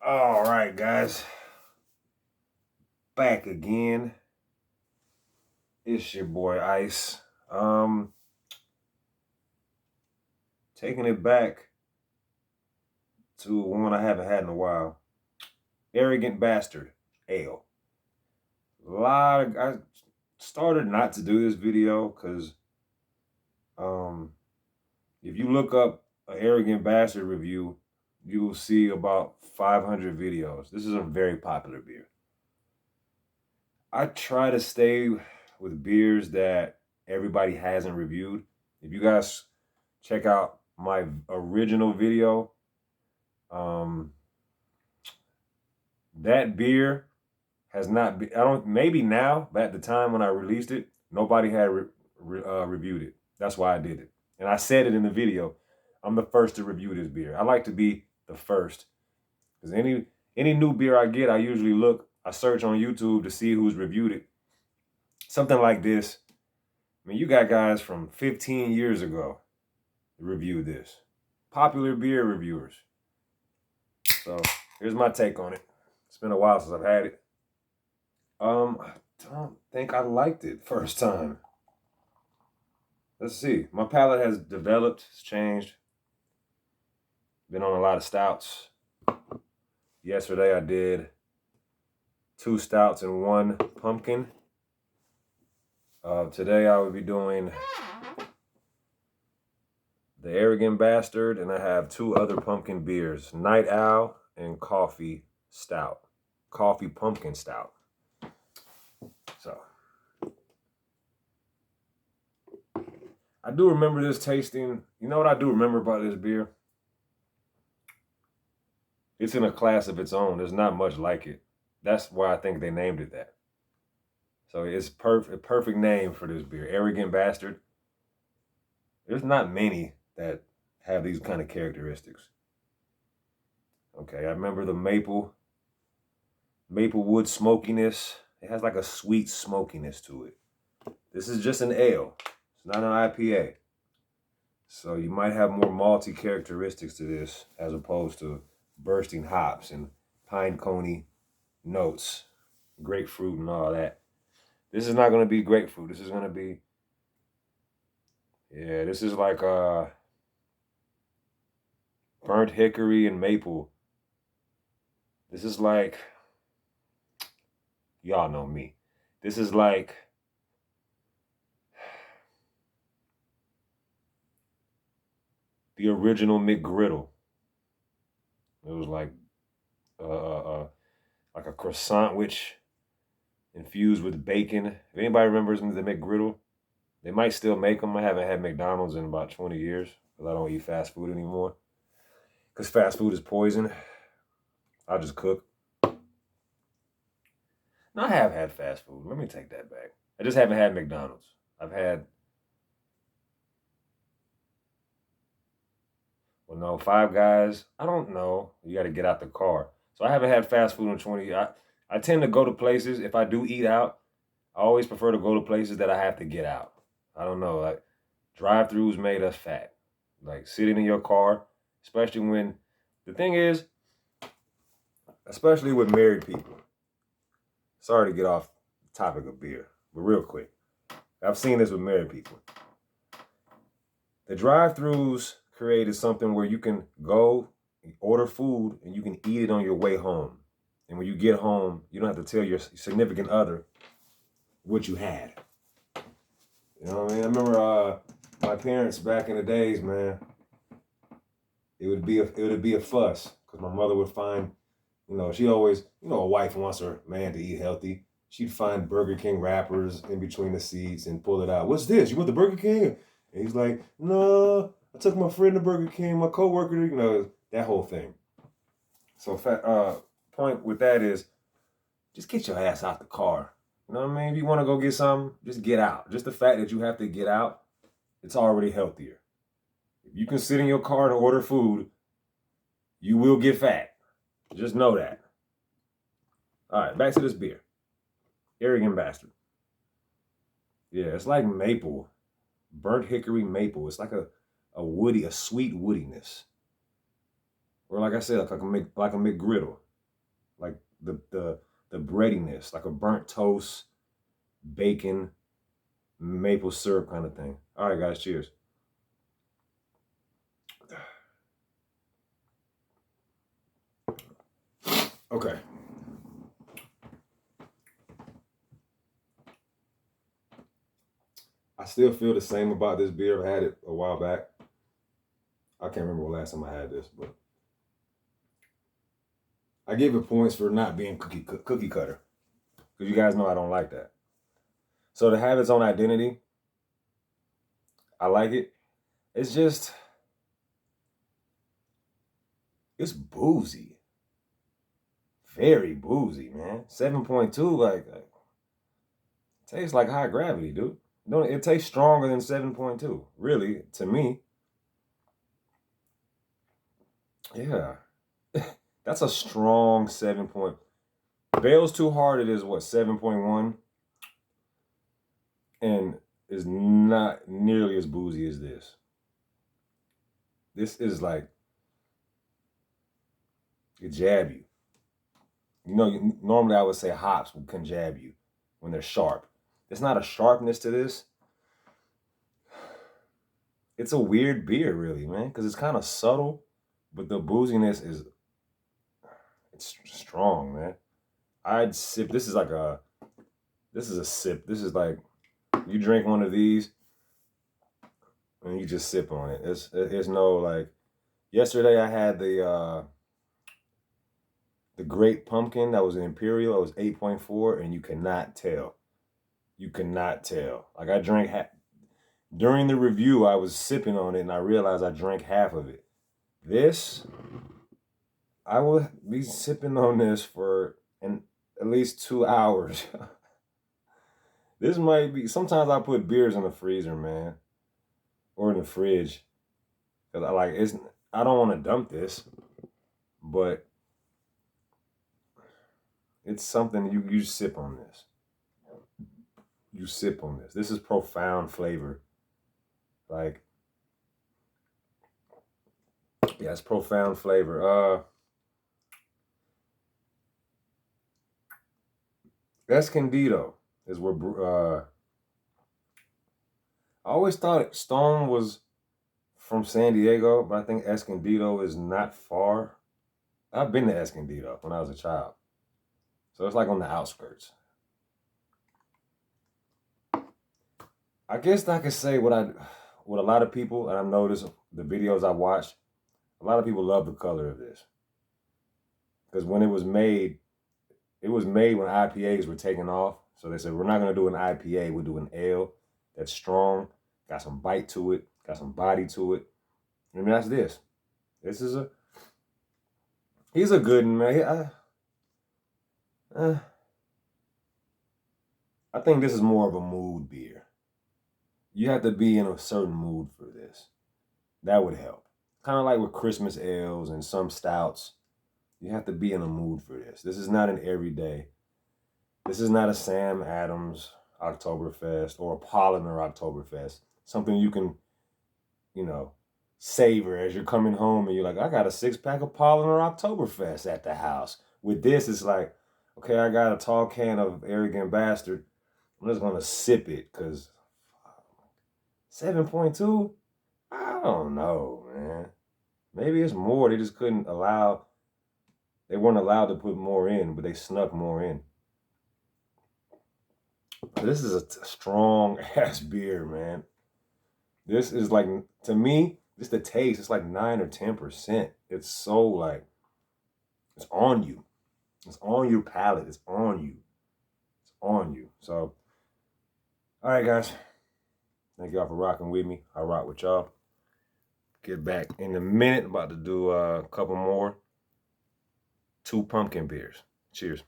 All right, guys. Back again. It's your boy Ice. Taking it back to one I haven't had in a while. Arrogant Bastard Ale. I started not to do this video because if you look up an Arrogant Bastard review, you will see about 500 videos. This is a very popular beer. I try to stay with beers that everybody hasn't reviewed. If you guys check out my original video, that beer has not been, maybe now, but at the time when I released it, nobody had reviewed it. That's why I did it. And I said it in the video, I'm the first to review this beer. I like to be the first. Because any new beer I get, I search on YouTube to see who's reviewed it. Something like this. I mean, you got guys from 15 years ago that reviewed this. Popular beer reviewers. So here's my take on it. It's been a while since I've had it. I don't think I liked it first time. Let's see. My palate has developed, it's changed. Been on a lot of stouts. Yesterday I did 2 stouts and 1 pumpkin. Today I will be doing the Arrogant Bastard, and I have 2 other pumpkin beers, Night Owl and Coffee Stout. Coffee Pumpkin Stout. So, I do remember this tasting. You know what I do remember about this beer? It's in a class of its own. There's not much like it. That's why I think they named it that. So it's a perfect name for this beer, Arrogant Bastard. There's not many that have these kind of characteristics. Okay, I remember the maple wood smokiness. It has like a sweet smokiness to it. This is just an ale. It's not an IPA. So you might have more malty characteristics to this as opposed to bursting hops and pine coney notes, grapefruit and all that. This is not going to be grapefruit. This is going to be, this is like burnt hickory and maple. This is like, y'all know me. This is like the original McGriddle. It was like a croissant which infused with bacon. If anybody remembers the McGriddle, they might still make them. I haven't had McDonald's in about 20 years because I don't eat fast food anymore. Because fast food is poison. I'll just cook. No, I have had fast food. Let me take that back. I just haven't had McDonald's. I've had, well, no, Five Guys. I don't know. You got to get out the car. So I haven't had fast food in 20 years. I tend to go to places, if I do eat out, I always prefer to go to places that I have to get out. I don't know, like drive-thrus made us fat. Like sitting in your car, especially when, the thing is, especially with married people. Sorry to get off the topic of beer, but real quick. I've seen this with married people. The drive-thrus created something where you can go order food and you can eat it on your way home. And when you get home, you don't have to tell your significant other what you had. You know what I mean? I remember my parents back in the days, man. It would be a fuss because my mother would find, she always, a wife wants her man to eat healthy. She'd find Burger King wrappers in between the seats and pull it out. What's this? You want the Burger King? And he's like, no, I took my friend to Burger King, my coworker, that whole thing. So point with that is, just get your ass out the car. You know what I mean? If you want to go get something, just get out. Just the fact that you have to get out, it's already healthier. If you can sit in your car and order food, you will get fat. Just know that. All right, back to this beer. Arrogant Bastard. Yeah, it's like maple. Burnt hickory maple. It's like a sweet woodiness. Or like I said, like a McGriddle. like the breadiness, like a burnt toast, bacon, maple syrup kind of thing. All right, guys, cheers. Okay. I still feel the same about this beer. I had it a while back. I can't remember the last time I had this, but I give it points for not being cookie cutter. Because you guys know I don't like that. So to have its own identity, I like it. It's just, it's boozy. Very boozy, man. 7.2, like tastes like high gravity, dude. Don't it tastes stronger than 7.2? Really, to me. Yeah. That's a strong 7 point. Bale's Too Hard, it is what, 7.1? And is not nearly as boozy as this. This is like, it jab you. You know, normally I would say hops can jab you when they're sharp. There's not a sharpness to this. It's a weird beer, really, man, because it's kind of subtle, but the booziness is, it's strong, man. I'd sip. This is a sip. This is like, you drink one of these and you just sip on it. It's no like. Yesterday I had the Great Pumpkin that was an Imperial. It was 8.4, and you cannot tell. You cannot tell. Like I drank during the review. I was sipping on it, and I realized I drank half of it. This, I will be sipping on this for at least 2 hours. This might be. Sometimes I put beers in the freezer, man, or in the fridge, because I like it's. I don't want to dump this, but it's something you sip on this. You sip on this. This is profound flavor. Like, yeah, it's profound flavor. Escondido is where I always thought Stone was from San Diego, but I think Escondido is not far. I've been to Escondido when I was a child. So it's like on the outskirts. I guess I could say what a lot of people, and I've noticed the videos I watched, a lot of people love the color of this. Because when it was made when IPAs were taking off. So they said, we're not going to do an IPA, we'll do an ale that's strong, got some bite to it, got some body to it. I mean, that's this. This is he's a good man. I think this is more of a mood beer. You have to be in a certain mood for this. That would help. Kind of like with Christmas ales and some stouts. You have to be in a mood for this. This is not an everyday. This is not a Sam Adams Oktoberfest or a Polliner Oktoberfest. Something you can, savor as you're coming home and you're like, I got a 6-pack of Polliner Oktoberfest at the house. With this, it's like, okay, I got a tall can of Arrogant Bastard. I'm just going to sip it because 7.2? I don't know, man. Maybe it's more. They just couldn't allow, they weren't allowed to put more in, but they snuck more in. This is a strong ass beer, man. This is like, to me, just the taste, it's like 9 or 10%. It's so like, it's on you. It's on your palate. It's on you. It's on you. So, all right, guys. Thank y'all for rocking with me. I rock with y'all. Get back in a minute. I'm about to do a couple more. 2 pumpkin beers. Cheers.